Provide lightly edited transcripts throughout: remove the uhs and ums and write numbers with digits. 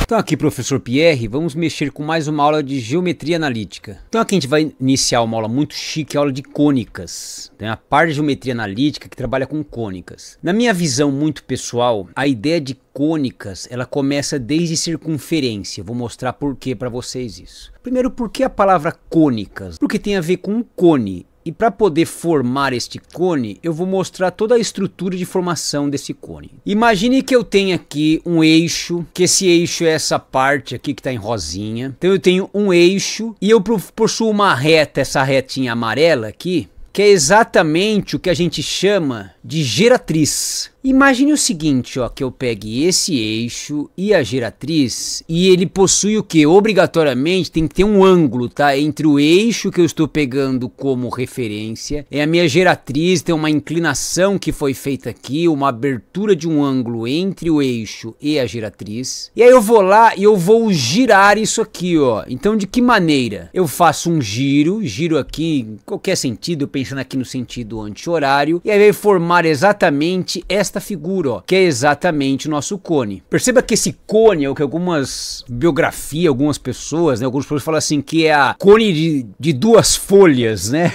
Então aqui, professor Pierre, vamos mexer com mais uma aula de geometria analítica. Então aqui a gente vai iniciar uma aula muito chique, a aula de cônicas. Tem a parte de geometria analítica que trabalha com cônicas. Na minha visão muito pessoal, a ideia de cônicas, ela começa desde circunferência. Vou mostrar por que para vocês isso. Primeiro, por que a palavra cônicas? Porque tem a ver com um cone. E para poder formar este cone, eu vou mostrar toda a estrutura de formação desse cone. Imagine que eu tenho aqui um eixo, que esse eixo é essa parte aqui que está em rosinha. Então eu tenho um eixo e eu possuo uma reta, essa retinha amarela aqui, que é exatamente o que a gente chama de geratriz. Imagine o seguinte, ó, que eu pegue esse eixo e a geratriz e ele possui o que? Obrigatoriamente tem que ter um ângulo, tá? Entre o eixo que eu estou pegando como referência e a minha geratriz, tem uma inclinação que foi feita aqui, uma abertura de um ângulo entre o eixo e a geratriz. E aí eu vou lá e eu vou girar isso aqui, ó. Então de que maneira? Eu faço um giro aqui em qualquer sentido, pensando aqui no sentido anti-horário, e aí vai formar exatamente esta figura, ó, que é exatamente o nosso cone. Perceba que esse cone é o que algumas biografias, algumas pessoas falam assim, que é a cone de duas folhas, né?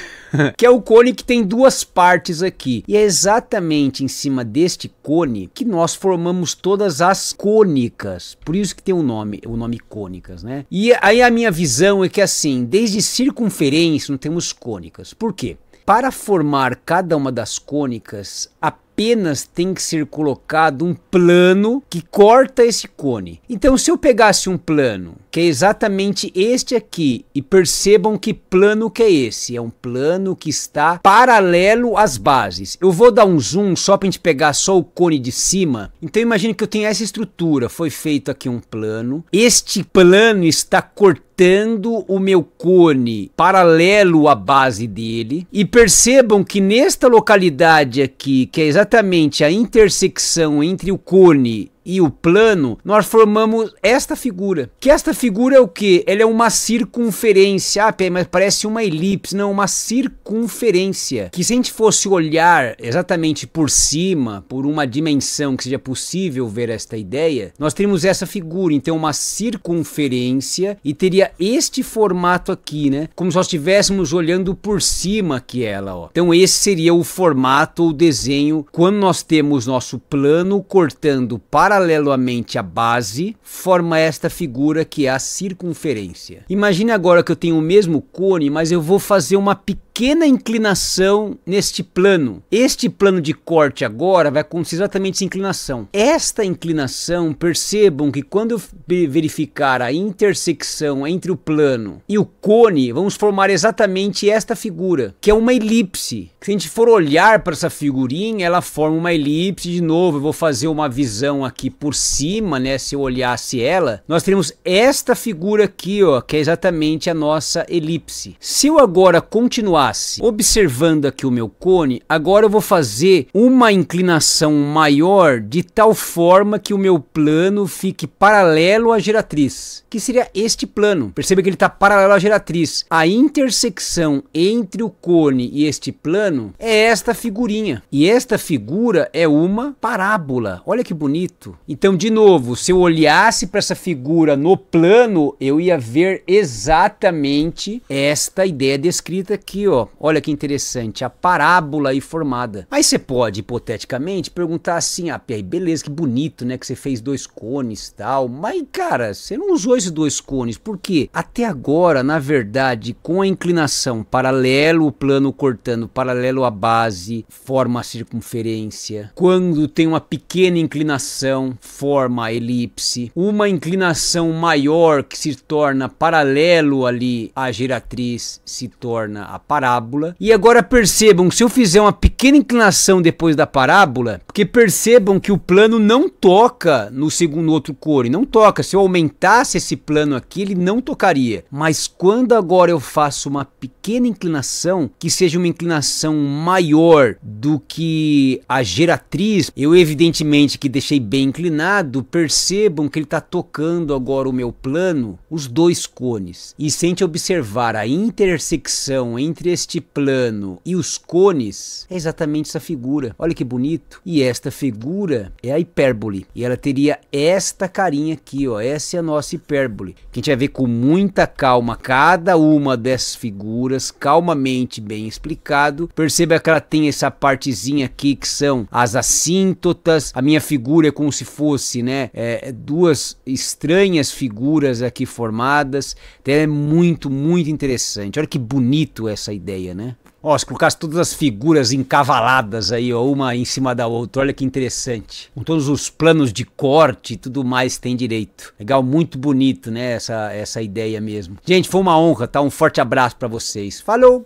Que é o cone que tem duas partes aqui. E é exatamente em cima deste cone que nós formamos todas as cônicas. Por isso que tem o nome cônicas, né? E aí a minha visão é que assim, desde circunferência não temos cônicas. Por quê? Para formar cada uma das cônicas, apenas tem que ser colocado um plano que corta esse cone. Então, se eu pegasse um plano, que é exatamente este aqui, e percebam que plano que é esse, é um plano que está paralelo às bases. Eu vou dar um zoom só para a gente pegar só o cone de cima. Então, imagine que eu tenho essa estrutura, foi feito aqui um plano, este plano está cortando o meu cone paralelo à base dele, e percebam que nesta localidade aqui, que é exatamente a intersecção entre o cone e o plano, nós formamos esta figura. Que esta figura é o que? Ela é uma circunferência. Ah, mas parece uma elipse. Não, uma circunferência. Que se a gente fosse olhar exatamente por cima, por uma dimensão que seja possível ver esta ideia, nós teríamos essa figura. Então uma circunferência e teria este formato aqui, né? Como se nós estivéssemos olhando por cima aqui ela, ó. Então esse seria o formato, o desenho, quando nós temos nosso plano cortando paralelamente à base, forma esta figura que é a circunferência. Imagine agora que eu tenho o mesmo cone, mas eu vou fazer uma pequena inclinação neste plano. Este plano de corte agora vai acontecer exatamente essa inclinação. Esta inclinação, percebam que quando eu verificar a intersecção entre o plano e o cone, vamos formar exatamente esta figura, que é uma elipse. Se a gente for olhar para essa figurinha, ela forma uma elipse. De novo, eu vou fazer uma visão aqui por cima, né? Se eu olhasse ela, nós teremos esta figura aqui, ó, que é exatamente a nossa elipse. Se eu agora continuasse observando aqui o meu cone, agora eu vou fazer uma inclinação maior de tal forma que o meu plano fique paralelo à geratriz, que seria este plano. Perceba que ele está paralelo à geratriz. A intersecção entre o cone e este plano é esta figurinha. E esta figura é uma parábola. Olha que bonito. Então, de novo, se eu olhasse para essa figura no plano, eu ia ver exatamente esta ideia descrita aqui, ó. Olha que interessante, a parábola aí formada. Aí você pode, hipoteticamente, perguntar assim, ah, Pierre, beleza, que bonito, né, que você fez dois cones e tal, mas, cara, você não usou esses dois cones, por quê? Até agora, na verdade, com a inclinação paralelo, o plano cortando paralelo à base, forma a circunferência. Quando tem uma pequena inclinação, forma a elipse. Uma inclinação maior que se torna paralelo ali à geratriz, se torna a parábola. E agora percebam, se eu fizer uma pequena inclinação depois da parábola, porque percebam que o plano não toca no outro cone, não toca. Se eu aumentasse esse plano aqui, ele não tocaria. Mas quando agora eu faço uma pequena inclinação, que seja uma inclinação maior do que a geratriz, eu evidentemente que deixei bem inclinado, percebam que ele está tocando agora o meu plano, os dois cones. E se a gente observar a intersecção entre este plano e os cones é exatamente essa figura. Olha que bonito. E esta figura é a hipérbole. E ela teria esta carinha aqui, ó. Essa é a nossa hipérbole. Que a gente vai ver com muita calma cada uma dessas figuras, calmamente bem explicado. Perceba que ela tem essa partezinha aqui que são as assíntotas. A minha figura é como se fosse, né, duas estranhas figuras aqui formadas. Então é muito, muito interessante. Olha que bonito essa ideia, né? Ó, se colocasse todas as figuras encavaladas aí, ó, uma em cima da outra, olha que interessante. Com todos os planos de corte e tudo mais tem direito. Legal, muito bonito, né, essa ideia mesmo. Gente, foi uma honra, tá? Um forte abraço pra vocês. Falou!